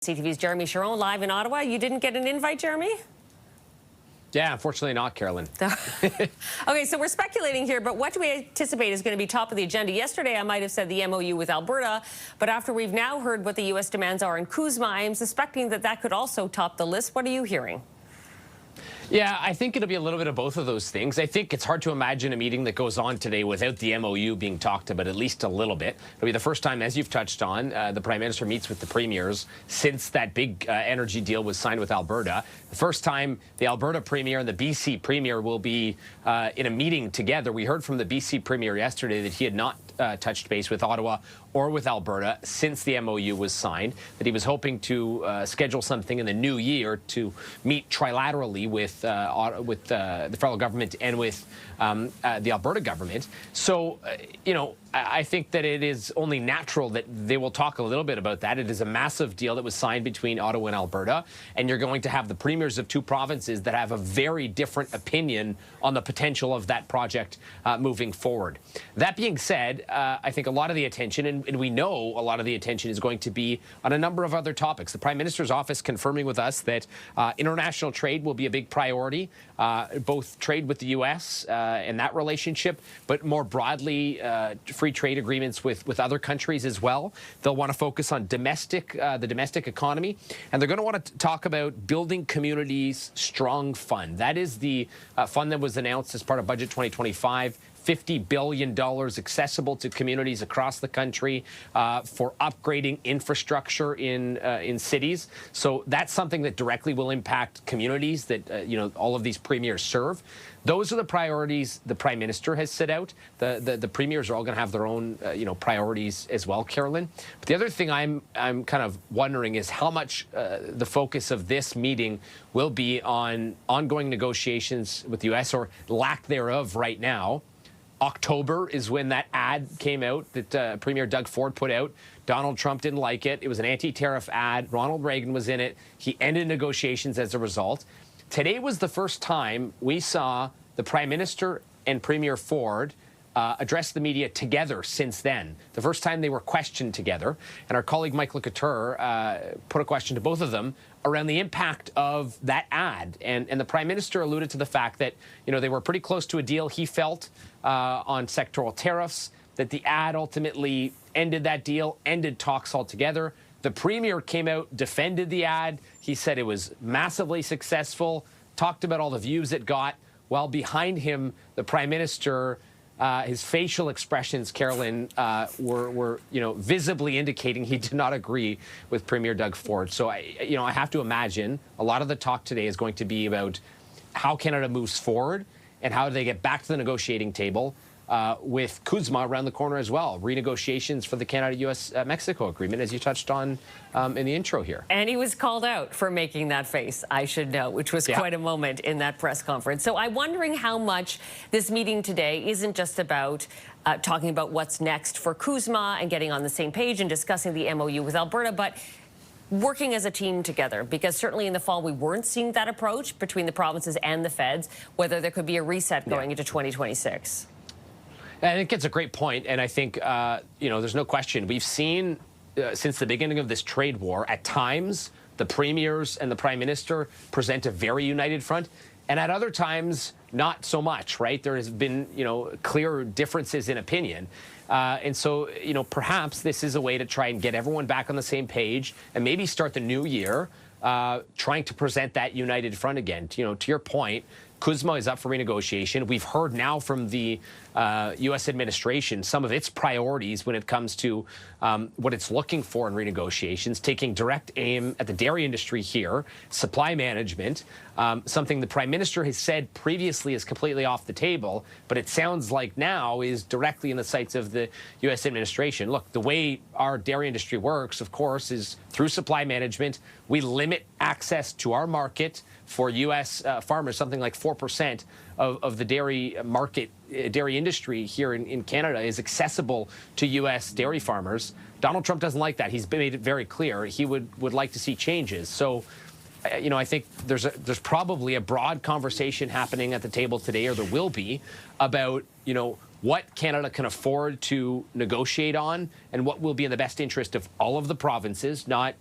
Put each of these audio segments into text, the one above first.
CTV's Jeremie Charron live in Ottawa. You didn't get an invite, Jeremie? Yeah, unfortunately not, Carolyn. Okay, so we're speculating here, but what do we anticipate is going to be top of the agenda? Yesterday, I might have said the MOU with Alberta, but after we've now heard what the U.S. demands are in CUSMA, I am suspecting that that could also top the list. What are you hearing? Yeah, I think it'll be a little bit of both of those things. I think it's hard to imagine a meeting that goes on today without the MOU being talked about at least a little bit. It'll be the first time, as you've touched on, the Prime Minister meets with the premiers since that big energy deal was signed with Alberta. The first time the Alberta Premier and the BC Premier will be in a meeting together. We heard from the BC Premier yesterday that he had not touched base with Ottawa or with Alberta since the MOU was signed, that he was hoping to schedule something in the new year to meet trilaterally with the federal government and with the Alberta government. So, you know, I think that it is only natural that they will talk a little bit about that. It is a massive deal that was signed between Ottawa and Alberta, and you're going to have the premiers of two provinces that have a very different opinion on the potential of that project moving forward. That being said, I think a lot of the attention, and we know a lot of the attention is going to be on a number of other topics. The Prime Minister's office confirming with us that international trade will be a big priority, both trade with the U.S. And that relationship, but more broadly, free trade agreements with other countries as well. They'll want to focus on the domestic economy, and they're going to want to talk about building communities strong fund. That is the fund that was announced as part of Budget 2025. $50 billion accessible to communities across the country for upgrading infrastructure in cities. So that's something that directly will impact communities that you know, all of these premiers serve. Those are the priorities the Prime Minister has set out. The premiers are all going to have their own you know, priorities as well, Carolyn. But the other thing I'm kind of wondering is how much the focus of this meeting will be on ongoing negotiations with the U.S. or lack thereof right now. October is when that ad came out that Premier Doug Ford put out. Donald Trump didn't like it. It was an anti-tariff ad. Ronald Reagan was in it. He ended negotiations as a result. Today was the first time we saw the Prime Minister and Premier Ford address the media together since then. The first time they were questioned together. And our colleague Mike LeCouture put a question to both of them around the impact of that ad. And the Prime Minister alluded to the fact that, you know, they were pretty close to a deal, he felt, on sectoral tariffs, that the ad ultimately ended that deal, ended talks altogether. The Premier came out, defended the ad. He said it was massively successful, talked about all the views it got, while behind him, the Prime Minister, his facial expressions, Carolyn, were you know, visibly indicating he did not agree with Premier Doug Ford. So I have to imagine a lot of the talk today is going to be about how Canada moves forward and how do they get back to the negotiating table with CUSMA around the corner as well. Renegotiations for the Canada-US-Mexico agreement, as you touched on in the intro here. And he was called out for making that face, I should know, which was quite a moment in that press conference. So I'm wondering how much this meeting today isn't just about talking about what's next for CUSMA and getting on the same page and discussing the MOU with Alberta, but working as a team together, because certainly in the fall we weren't seeing that approach between the provinces and the feds, whether there could be a reset going into 2026. I think it's a great point, and I think, you know, there's no question. We've seen since the beginning of this trade war, at times, the premiers and the Prime Minister present a very united front, and at other times, not so much, right? There has been, you know, clear differences in opinion. And so, you know, perhaps this is a way to try and get everyone back on the same page and maybe start the new year trying to present that united front again. You know, to your point, CUSMA is up for renegotiation. We've heard now from the U.S. administration some of its priorities when it comes to what it's looking for in renegotiations, taking direct aim at the dairy industry here, supply management, something the Prime Minister has said previously is completely off the table, but it sounds like now is directly in the sights of the U.S. administration. Look, the way our dairy industry works, of course, is through supply management. We limit access to our market for U.S. farmers. Something like 4% of the dairy market, dairy industry here in Canada is accessible to U.S. dairy farmers. Donald Trump doesn't like that. He's made it very clear. He would like to see changes. So, you know, I think there's probably a broad conversation happening at the table today, or there will be, about, you know, what Canada can afford to negotiate on and what will be in the best interest of all of the provinces, not,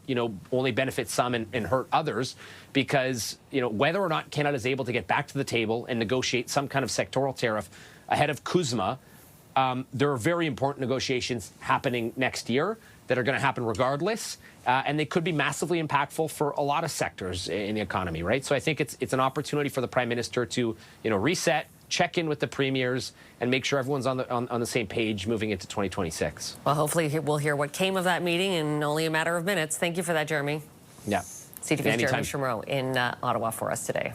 only benefit some and hurt others, because, whether or not Canada is able to get back to the table and negotiate some kind of sectoral tariff ahead of CUSMA, there are very important negotiations happening next year that are going to happen regardless, and they could be massively impactful for a lot of sectors in the economy, right? So I think it's an opportunity for the Prime Minister to, reset, check in with the premiers, and make sure everyone's on the same page moving into 2026. Well, hopefully we'll hear what came of that meeting in only a matter of minutes. Thank you for that, Jeremie. Yeah. CTV's Jeremie Charron in Ottawa for us today.